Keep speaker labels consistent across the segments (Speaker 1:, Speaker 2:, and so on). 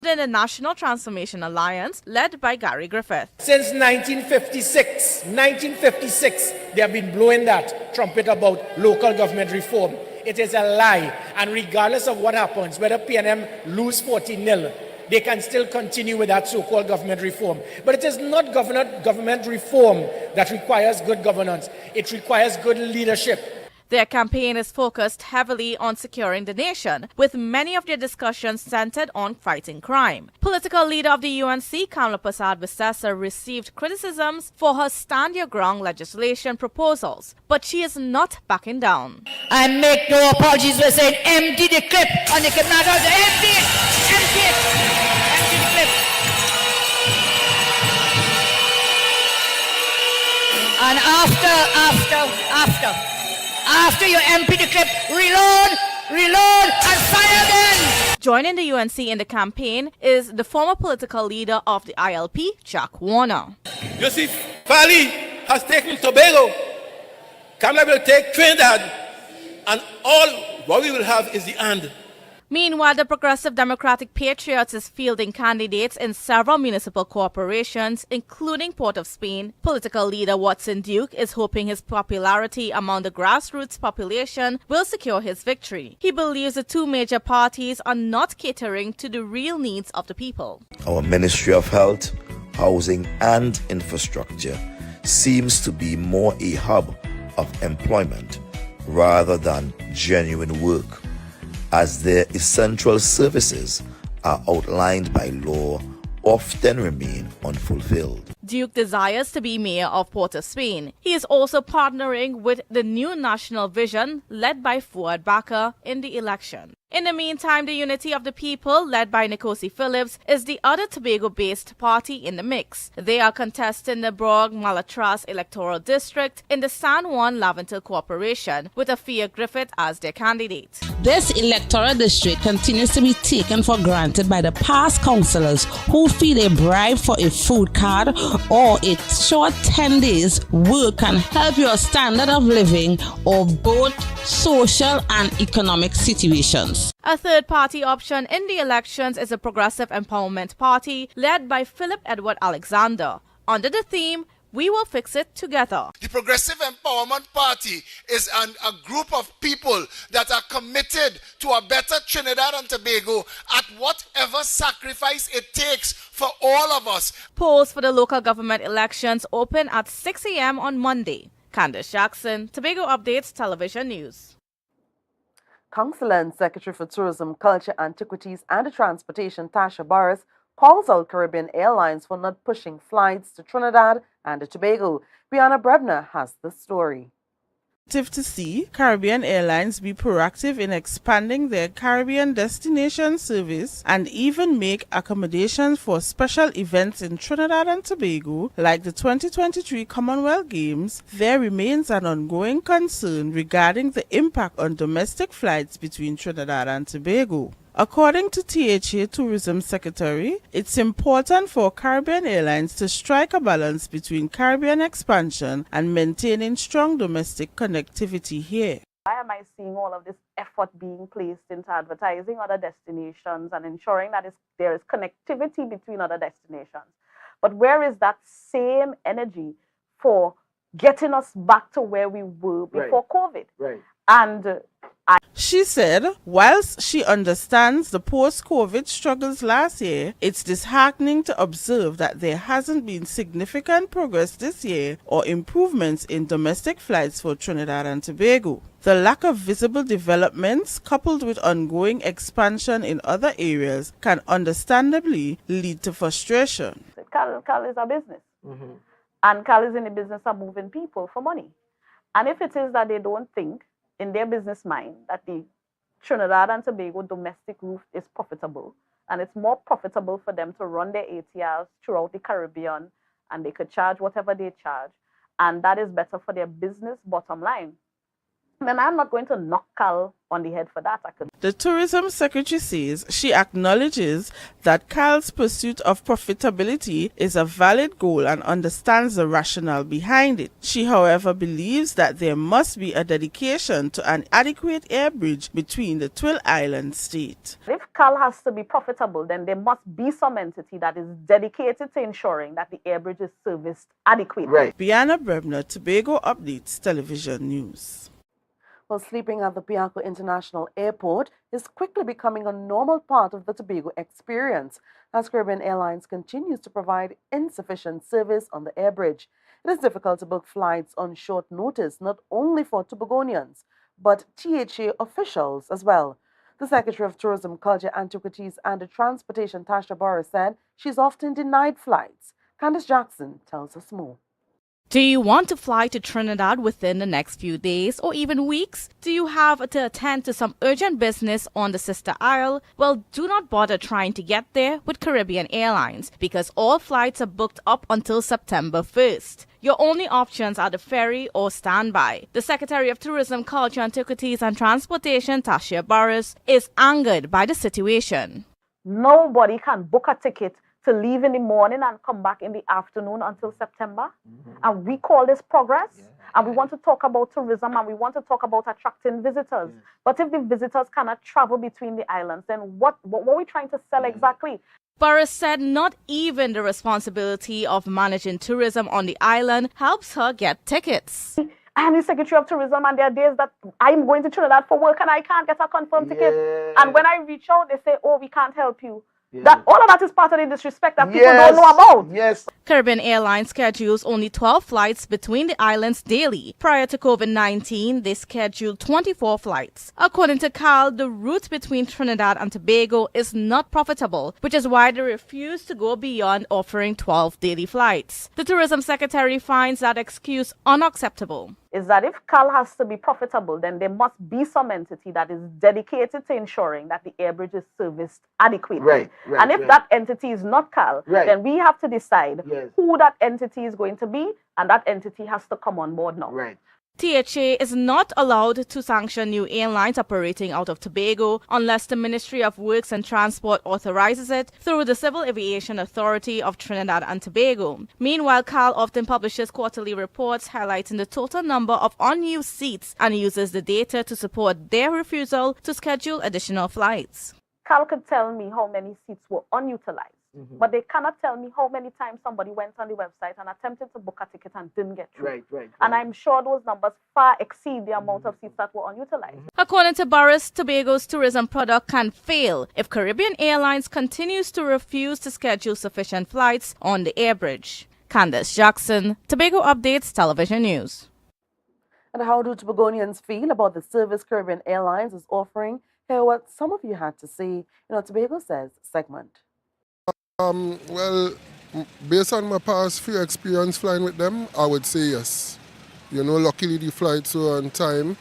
Speaker 1: in the National Transformation Alliance led by Gary Griffith.
Speaker 2: Since 1956, they have been blowing that trumpet about local government reform. It is a lie, and regardless of what happens, whether PNM lose 40-0, they can still continue with that so-called government reform. But it is not government reform that requires good governance. It requires good leadership.
Speaker 1: Their campaign is focused heavily on securing the nation, with many of their discussions centered on fighting crime. Political leader of the UNC, Kamala Persad-Bissessar, received criticisms for her Stand Your Ground legislation proposals, but she is not backing down.
Speaker 3: I make no apologies for saying empty the clip on the clip. Now empty it, empty it, empty the clip. And after you empty the clip, reload, and fire again.
Speaker 1: Joining the UNC in the campaign is the former political leader of the ILP, Jack Warner.
Speaker 4: Yusuf Fali has taken Tobago. Kamala will take Trinidad, and all what we will have is the end.
Speaker 1: Meanwhile, the Progressive Democratic Patriots is fielding candidates in several municipal corporations, including Port of Spain. Political leader Watson Duke is hoping his popularity among the grassroots population will secure his victory. He believes the two major parties are not catering to the real needs of the people.
Speaker 5: Our Ministry of Health, Housing and Infrastructure seems to be more a hub of employment rather than genuine work, as their essential services are outlined by law often remain unfulfilled.
Speaker 1: Duke desires to be mayor of Port of Spain. He is also partnering with the new National Vision led by Fuad Baka in the election. In the meantime, the Unity of the People, led by Nkosi Phillips, is the other Tobago-based party in the mix. They are contesting the Brog-Malatras electoral district in the San Juan Lavental Corporation, with Afia Griffith as their candidate.
Speaker 6: This electoral district continues to be taken for granted by the past councillors who feel a bribe for a food card or a short 10 days work can help your standard of living or both social and economic situations.
Speaker 1: A third-party option in the elections is a Progressive Empowerment Party led by Philip Edward Alexander, under the theme, "We will fix it together."
Speaker 7: The Progressive Empowerment Party is a group of people that are committed to a better Trinidad and Tobago at whatever sacrifice it takes for all of us.
Speaker 1: Polls for the local government elections open at 6 a.m. on Monday. Candace Jackson, Tobago Updates Television News.
Speaker 8: Councillor and Secretary for Tourism, Culture, Antiquities and Transportation, Tasha Barris, calls out Caribbean Airlines for not pushing flights to Trinidad and Tobago. Brianna Brebner has the story.
Speaker 9: To see Caribbean Airlines be proactive in expanding their Caribbean destination service and even make accommodations for special events in Trinidad and Tobago, like the 2023 Commonwealth Games, there remains an ongoing concern regarding the impact on domestic flights between Trinidad and Tobago. According to THA Tourism Secretary, it's important for Caribbean Airlines to strike a balance between Caribbean expansion and maintaining strong domestic connectivity here.
Speaker 10: Why am I seeing all of this effort being placed into advertising other destinations and ensuring that there is connectivity between other destinations? But where is that same energy for getting us back to where we were before COVID?
Speaker 2: Right.
Speaker 10: And
Speaker 9: she said, whilst she understands the post-COVID struggles last year, it's disheartening to observe that there hasn't been significant progress this year or improvements in domestic flights for Trinidad and Tobago. The lack of visible developments, coupled with ongoing expansion in other areas, can understandably lead to frustration.
Speaker 10: Cal is a business. And Cal is in the business of moving people for money. And if it is that they don't think in their business mind that the Trinidad and Tobago domestic route is profitable, and it's more profitable for them to run their ATRs throughout the Caribbean, and they could charge whatever they charge, and that is better for their business bottom line, then I'm not going to knock Cal on the head for that.
Speaker 9: The Tourism Secretary says she acknowledges that CAL's pursuit of profitability is a valid goal and understands the rationale behind it. She, however, believes that there must be a dedication to an adequate air bridge between the Twill Island state.
Speaker 10: If CAL has to be profitable, then there must be some entity that is dedicated to ensuring that the air bridge is serviced adequately.
Speaker 9: Right. Bianna Brebner, Tobago Updates Television News.
Speaker 8: Well, sleeping at the Piarco International Airport is quickly becoming a normal part of the Tobago experience as Caribbean Airlines continues to provide insufficient service on the air bridge. It is difficult to book flights on short notice, not only for Tobagonians, but THA officials as well. The Secretary of Tourism, Culture, Antiquities and Transportation, Tasha Boris, said she's often denied flights. Candice Jackson tells us more.
Speaker 1: Do you want to fly to Trinidad within the next few days or even weeks? Do you have to attend to some urgent business on the sister isle? Well, do not bother trying to get there with Caribbean Airlines because all flights are booked up until September 1st. Your only options are the ferry or standby. The Secretary of Tourism, Culture, Antiquities and Transportation, Tasha Boris, is angered by the situation.
Speaker 10: Nobody can book a ticket to leave in the morning and come back in the afternoon until September. And we call this progress. And we want to talk about tourism and we want to talk about attracting visitors. But if the visitors cannot travel between the islands, then what are we trying to sell exactly?
Speaker 1: Boris said not even the responsibility of managing tourism on the island helps her get tickets.
Speaker 10: I am the Secretary of Tourism and there are days that I'm going to Trinidad for work and I can't get a confirmed ticket. And when I reach out, they say, oh, we can't help you. That all of that is part of the disrespect that people don't know about.
Speaker 8: Yes.
Speaker 1: Caribbean Airlines schedules only 12 flights between the islands daily. Prior to COVID-19, they scheduled 24 flights. According to CAL, the route between Trinidad and Tobago is not profitable, which is why they refuse to go beyond offering 12 daily flights. The Tourism Secretary finds that excuse unacceptable.
Speaker 10: Is that if CAL has to be profitable, then there must be some entity that is dedicated to ensuring that the air bridge is serviced adequately.
Speaker 8: Right,
Speaker 10: and if that entity is not CAL, then we have to decide who that entity is going to be, and that entity has to come on board now.
Speaker 8: Right.
Speaker 1: THA is not allowed to sanction new airlines operating out of Tobago unless the Ministry of Works and Transport authorizes it through the Civil Aviation Authority of Trinidad and Tobago. Meanwhile, CAL often publishes quarterly reports highlighting the total number of unused seats and uses the data to support their refusal to schedule additional flights.
Speaker 10: CAL could tell me how many seats were unutilized. But they cannot tell me how many times somebody went on the website and attempted to book a ticket and didn't get through.
Speaker 8: Right.
Speaker 10: And I'm sure those numbers far exceed the amount of seats that were unutilized.
Speaker 1: According to Boris, Tobago's tourism product can fail if Caribbean Airlines continues to refuse to schedule sufficient flights on the air bridge. Candice Jackson, Tobago Updates Television News.
Speaker 8: And how do Tobagonians feel about the service Caribbean Airlines is offering? Hear what some of you had to say in our Tobago Says segment.
Speaker 11: Well, based on my past few experience flying with them, I would say yes. Luckily the flights were on time.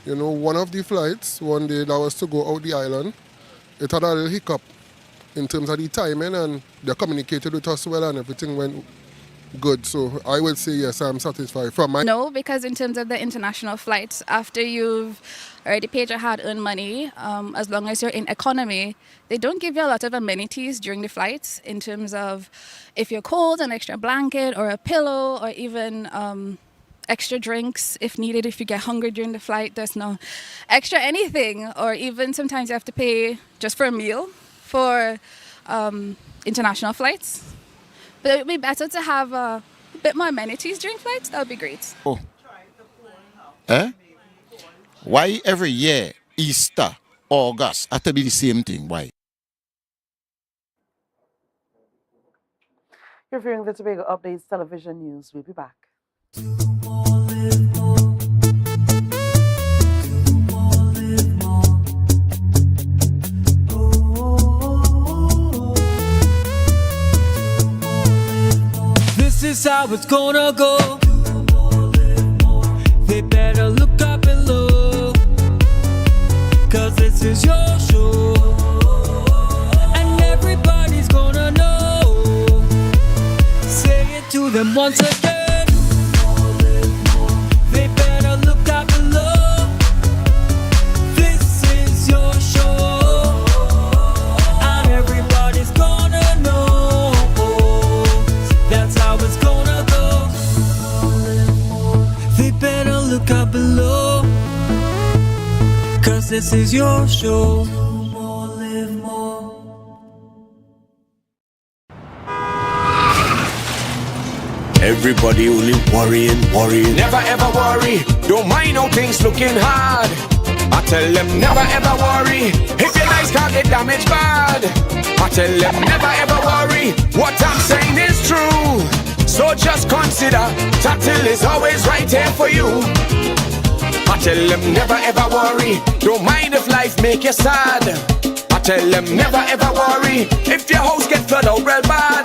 Speaker 11: One of the flights, one day that was to go out the island, it had a little hiccup in terms of the timing and they communicated with us well and everything went good. So I would say yes, I'm satisfied.
Speaker 12: No, because in terms of the international flights, after you've already paid your hard-earned money, as long as you're in economy, they don't give you a lot of amenities during the flights in terms of if you're cold, an extra blanket or a pillow or even extra drinks if needed. If you get hungry during the flight, there's no extra anything. Or even sometimes you have to pay just for a meal for international flights. But it would be better to have a bit more amenities during flights. That would be great.
Speaker 13: Oh. Why every year, Easter, August, have to be the same thing? Why?
Speaker 8: You're viewing the Tobago Updates Television News. We'll be back.
Speaker 14: This is how it's gonna go. They better look up below, 'cause this is your show, and everybody's gonna know. Say it to them once again. They better look up below. This this is your show. More, live more.
Speaker 15: Everybody only worrying. Never ever worry. Don't mind how things looking hard. I tell them never ever worry. If your life can't get damaged bad. I tell them never ever worry. What I'm saying is true. So just consider Tatil is always right here for you. I tell them never ever worry. Don't mind if life make you sad. I tell them never ever worry. If your house get flooded out real bad.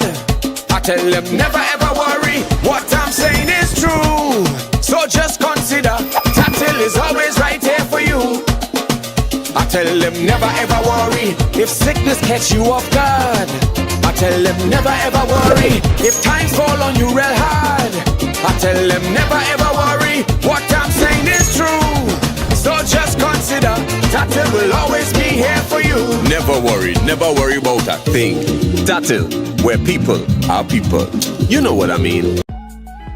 Speaker 15: I tell them never ever worry. What I'm saying is true. So just consider Tatil is always right here for you. I tell them never ever worry. If sickness catch you off guard. I tell them never ever worry. If times fall on you real hard. I tell them never ever worry. What I'm saying is true. So just consider Tatil will always be here for you.
Speaker 16: Never worry about a thing. Tatil, where people are people. You know what I mean.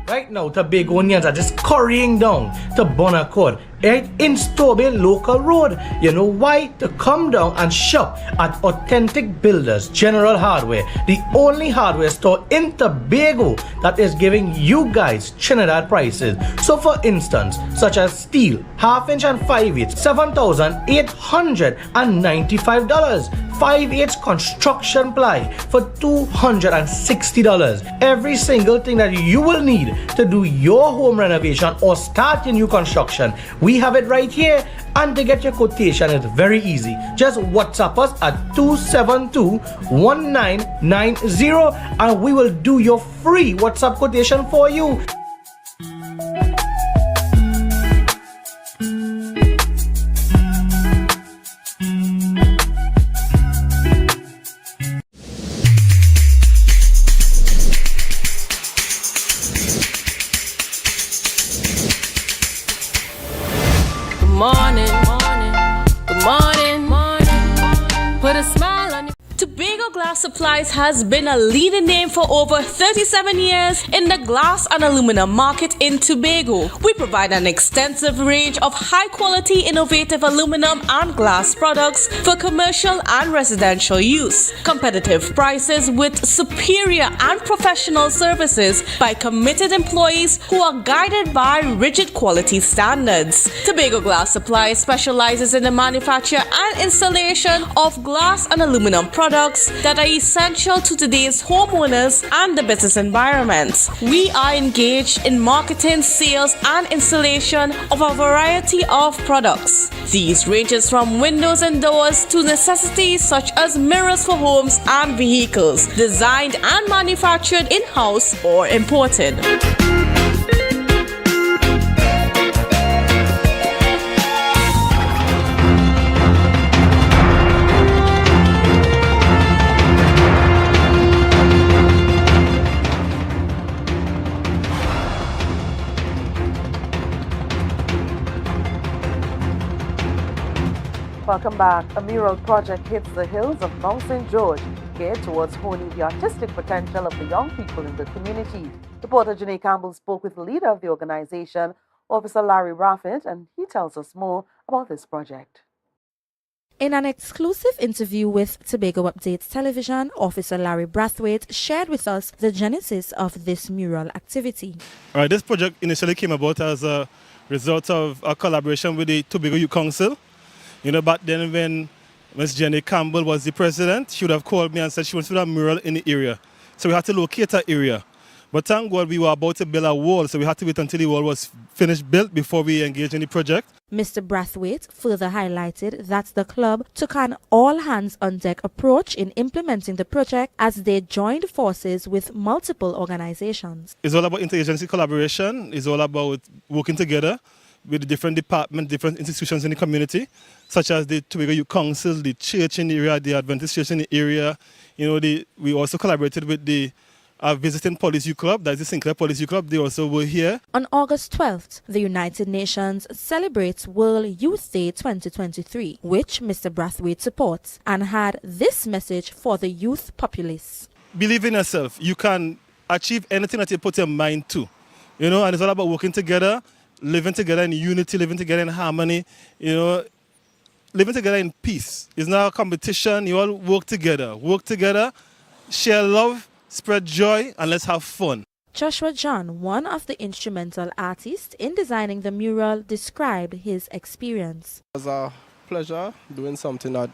Speaker 17: Right now, Tobagonians are just scurrying down to Bonaccord, right in Stobie Local Road. You know why? To come down and shop at Authentic Builders General Hardware, the only hardware store in Tobago that is giving you guys Trinidad prices. So for instance, such as steel, 1/2 inch and 5/8, $7,895. 5/8 construction ply for $260. Every single thing that you will need to do your home renovation or start your new construction, we have it right here. And to get your quotation, it's very easy. Just WhatsApp us at 272-1990 and we will do your free WhatsApp quotation for you.
Speaker 18: Good morning. Put a smile on your... Tobago Glass Supplies has been a leading name for over 37 years in the glass and aluminum market in Tobago. We provide an extensive range of high-quality, innovative aluminum and glass products for commercial and residential use. Competitive prices with superior and professional services by committed employees who are guided by rigid quality standards. Tobago Glass Supplies specializes in the manufacture and installation of glass and aluminum products that are essential to today's homeowners and the business environment. We are engaged in marketing, sales, and installation of a variety of products. These ranges from windows and doors to necessities such as mirrors for homes and vehicles, designed and manufactured in-house or imported.
Speaker 8: Welcome back. A mural project hits the hills of Mount St. George, geared towards honing the artistic potential of the young people in the community. Reporter Janae Campbell spoke with the leader of the organization, Officer Larry Brathwaite, and he tells us more about this project.
Speaker 19: In an exclusive interview with Tobago Updates Television, Officer Larry Brathwaite shared with us the genesis of this mural activity.
Speaker 20: All right, this project initially came about as a result of a collaboration with the Tobago Youth Council. You know, back then when Ms. Jenny Campbell was the president, she would have called me and said she wants to do a mural in the area. So we had to locate an area. But thank God we were about to build a wall, so we had to wait until the wall was finished built before we engaged in the project.
Speaker 19: Mr. Brathwaite further highlighted that the club took an all-hands-on-deck approach in implementing the project as they joined forces with multiple organizations.
Speaker 20: It's all about interagency collaboration. It's all about working together with the different departments, different institutions in the community, such as the Tobago Youth Council, the church in the area, the Adventist church in the area. You know, we also collaborated with the visiting Police Youth Club, that's the Sinclair Police Youth Club. They also were here.
Speaker 19: On August 12th, the United Nations celebrates World Youth Day 2023, which Mr. Brathwaite supports, and had this message for the youth populace.
Speaker 20: Believe in yourself. You can achieve anything that you put your mind to. You know, and it's all about working together, living together in unity, living together in harmony. You know, living together in peace. It's not a competition. You all work together, share love, spread joy, and let's have fun.
Speaker 19: Joshua John, one of the instrumental artists in designing the mural, described his experience.
Speaker 21: It was a pleasure doing something that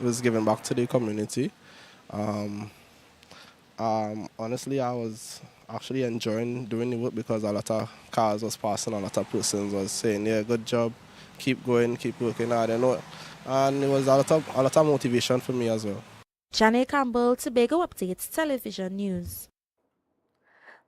Speaker 21: was given back to the community. Honestly, I was actually enjoying doing the work because a lot of cars was passing, a lot of persons was saying, yeah, good job, keep going, keep working hard, and it was a lot of motivation for me as well.
Speaker 19: Janet Campbell, Tobago Updates Television News.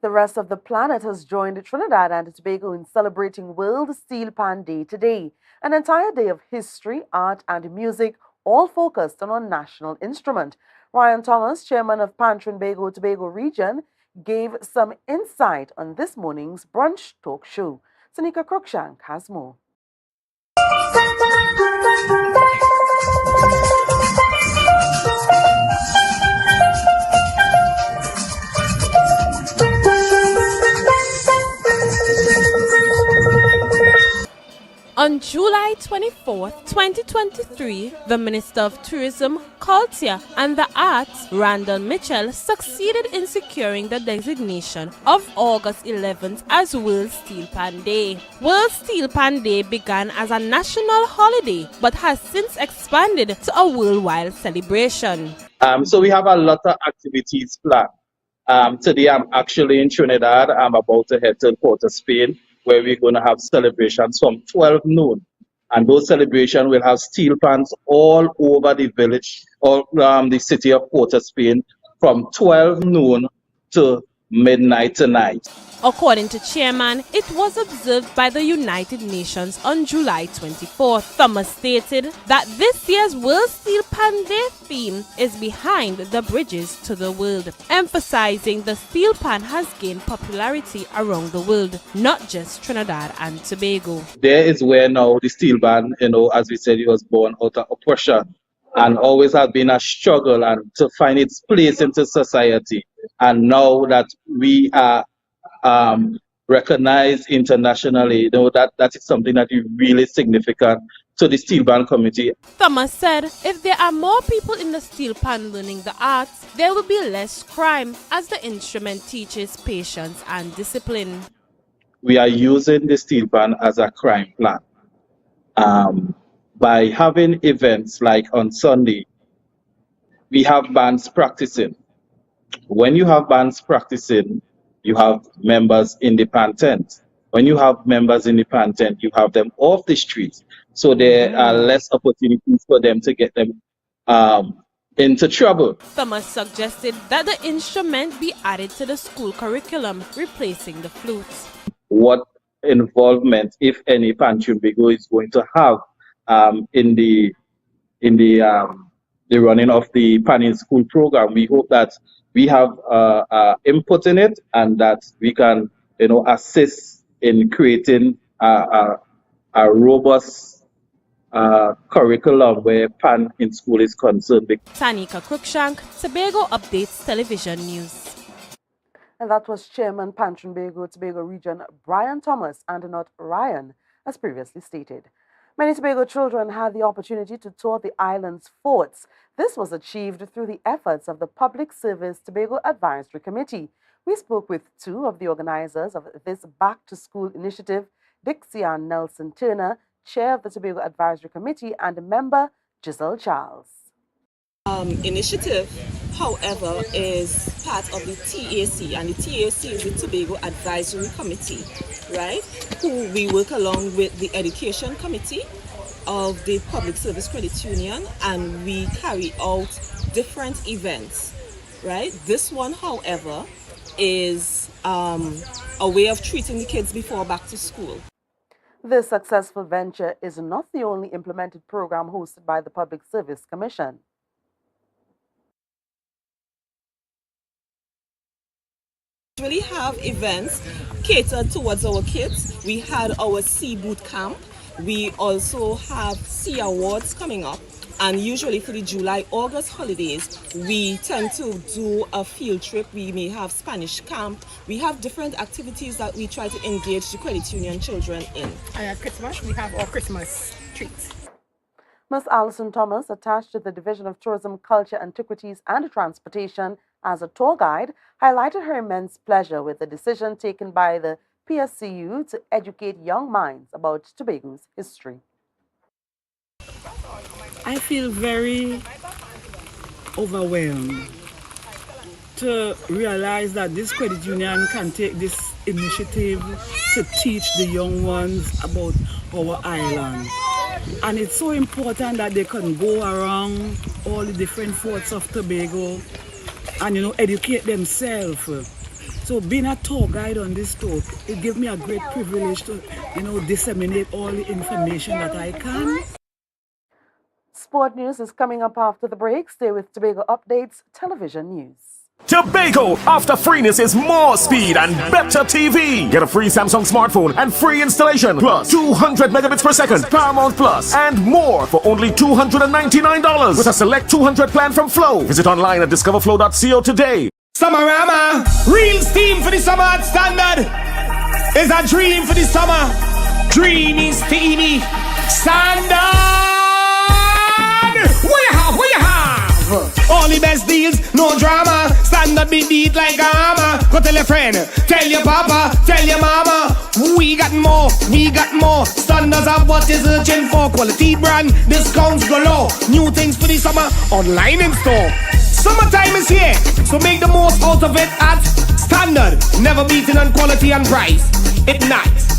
Speaker 8: The rest of the planet has joined Trinidad and Tobago in celebrating World Steel Pan Day today. An entire day of history, art and music, all focused on a national instrument. Ryan Thomas, chairman of Pan Trinbago Tobago region, gave some insight on this morning's brunch talk show. Sanika Cruikshank has more.
Speaker 18: On July 24, 2023, the Minister of Tourism, Culture and the Arts, Randall Mitchell, succeeded in securing the designation of August 11th as World Steel Pan Day. World Steel Pan Day began as a national holiday but has since expanded to a worldwide celebration.
Speaker 22: So we have a lot of activities planned. Today I'm actually in Trinidad. I'm about to head to Port of Spain, where we're going to have celebrations from 12 noon. And those celebrations will have steel pans all over the village, or the city of Port of Spain, from 12 noon to midnight tonight.
Speaker 18: According to Chairman, it was observed by the United Nations on July 24th. Thomas stated that this year's World Steel Pan Day theme is behind the bridges to the world, emphasizing the steel pan has gained popularity around the world, not just Trinidad and Tobago.
Speaker 22: There is where now the steel pan, as we said, it was born out of oppression and always has been a struggle and to find its place into society. And now that we are recognized internationally, that is something that is really significant to the steel pan community.
Speaker 18: Thomas said if there are more people in the steel pan learning the arts, there will be less crime as the instrument teaches patience and discipline.
Speaker 22: We are using the steel pan as a crime plan. By having events like on Sunday, we have bands practicing. When you have bands practicing, you have members in the pan tent. When you have members in the pan tent, you have them off the streets. So there are less opportunities for them to get them into trouble.
Speaker 18: Thomas suggested that the instrument be added to the school curriculum, replacing the flutes.
Speaker 22: What involvement, if any, Pan Trinbago is going to have in the running of the Pan in School program? We hope that we have input in it and that we can, assist in creating a robust curriculum where Pan in School is concerned.
Speaker 18: Tanika Cruikshank, Tobago Updates Television News.
Speaker 8: And that was Chairman Pan Trinbago Tobago Region Brian Thomas and not Ryan, as previously stated. Many Tobago children had the opportunity to tour the island's forts. This was achieved through the efforts of the Public Service Tobago Advisory Committee. We spoke with two of the organizers of this back-to-school initiative, Dixie Ann Nelson Turner, chair of the Tobago Advisory Committee, and member Giselle Charles.
Speaker 23: Initiative, however, is part of the TAC, and the TAC is the Tobago Advisory Committee, right? Who we work along with the Education Committee of the Public Service Credit Union, and we carry out different events, right? This one, however, is a way of treating the kids before back to school.
Speaker 8: This successful venture is not the only implemented program hosted by the Public Service Commission.
Speaker 23: We really have events catered towards our kids. We had our Sea Boot Camp. We also have Sea Awards coming up. And usually for the July-August holidays, we tend to do a field trip. We may have Spanish camp. We have different activities that we try to engage the credit union children in.
Speaker 24: And at Christmas, we have our Christmas treats.
Speaker 8: Ms. Alison Thomas, attached to the Division of Tourism, Culture, Antiquities and Transportation as a tour guide, highlighted her immense pleasure with the decision taken by the PSCU to educate young minds about Tobago's history.
Speaker 3: I feel very overwhelmed to realize that this credit union can take this initiative to teach the young ones about our island. And it's so important that they can go around all the different forts of Tobago and, educate themselves. So being a tour guide on this tour, it gives me a great privilege to, disseminate all the information that I can.
Speaker 8: Sport news is coming up after the break. Stay with Tobago Updates Television News.
Speaker 15: Tobago, after freeness is more speed and better TV. Get a free Samsung smartphone and free installation, plus 200 megabits per second, Paramount Plus, and more for only $299 with a select 200 plan from Flow. Visit online at discoverflow.co today.
Speaker 4: Summerama, real steam for the summer at Standard. Is a dream for the summer. Dreamy, steamy, Standard. What you have? What you have? All the best deals, no drama. Standard be beat like a hammer. Go tell your friend, tell your papa, tell your mama. We got more, we got more. Standards have what is searching for. Quality brand, discounts galore. New things for the summer, online in store. Summertime is here, so make the most out of it at Standard. Never beaten on quality and price. It's nice.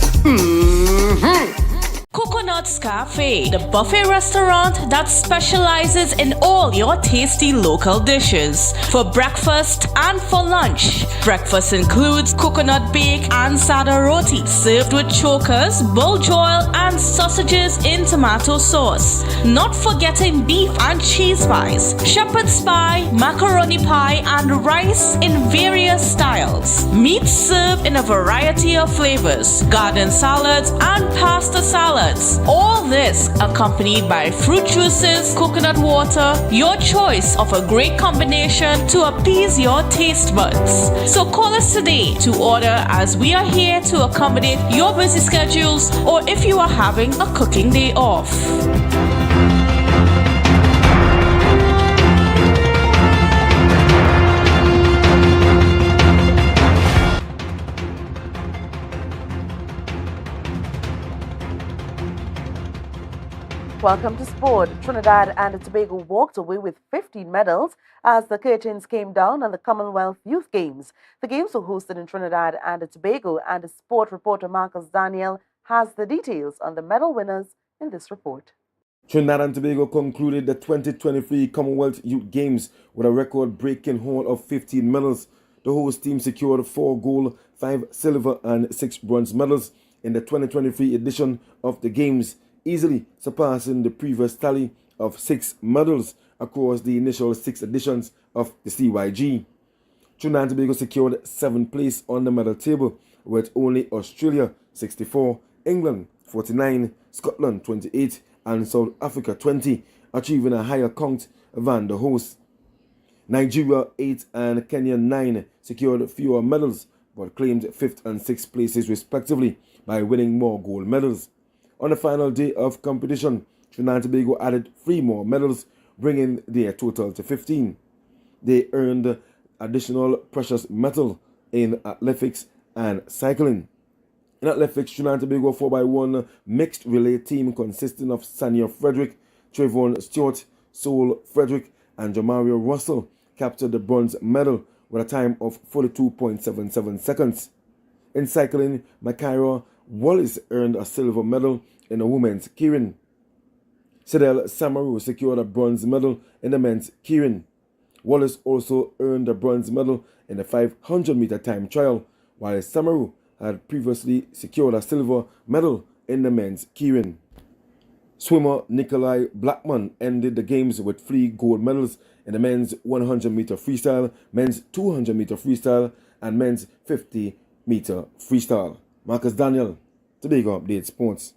Speaker 18: Coconut's Cafe, the buffet restaurant that specializes in all your tasty local dishes for breakfast and for lunch. Breakfast includes coconut bake and sada roti, served with chokers, bull joil, and sausages in tomato sauce. Not forgetting beef and cheese pies, shepherd's pie, macaroni pie, and rice in various styles. Meat served in a variety of flavors, garden salads, and pasta salads. All this accompanied by fruit juices, coconut water, your choice of a great combination to appease your taste buds. So call us today to order, as we are here to accommodate your busy schedules or if you are having a cooking day off.
Speaker 8: Welcome to sport. Trinidad and Tobago walked away with 15 medals as the curtains came down on the Commonwealth Youth Games. The games were hosted in Trinidad and Tobago, and sport reporter Marcus Daniel has the details on the medal winners in this report.
Speaker 5: Trinidad and Tobago concluded the 2023 Commonwealth Youth Games with a record-breaking haul of 15 medals. The host team secured 4 gold, 5 silver and 6 bronze medals in the 2023 edition of the Games, easily surpassing the previous tally of 6 medals across the initial 6 editions of the CYG. Trinidad and Tobago secured 7th place on the medal table, with only Australia 64, England 49, Scotland 28, and South Africa 20, achieving a higher count than the hosts. Nigeria 8 and Kenya 9 secured fewer medals, but claimed 5th and 6th places respectively by winning more gold medals. On the final day of competition, Trinidad and Tobago added 3 more medals, bringing their total to 15. They earned additional precious metal in athletics and cycling. In athletics, Trinidad and Tobago 4x1 mixed relay team consisting of Sanya Frederick, Trayvon Stewart, Sol Frederick, and Jamario Russell captured the bronze medal with a time of 42.77 seconds. In cycling, Makaira Wallace earned a silver medal in the women's keirin. Sidel Samaru secured a bronze medal in the men's keirin. Wallace also earned a bronze medal in the 500-meter time trial, while Samaru had previously secured a silver medal in the men's keirin. Swimmer Nikolai Blackman ended the games with 3 gold medals in the men's 100-meter freestyle, men's 200-meter freestyle, and men's 50-meter freestyle. Marcus Daniel, Tobago Update Sports.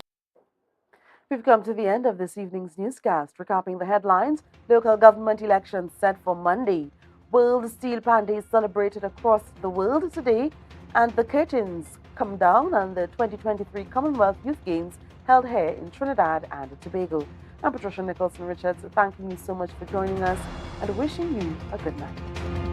Speaker 8: We've come to the end of this evening's newscast. Recapping the headlines: local government elections set for Monday. World Steel Pan Day celebrated across the world today, and the curtains come down on the 2023 Commonwealth Youth Games held here in Trinidad and Tobago. I'm Patricia Nicholson Richards, thanking you so much for joining us and wishing you a good night.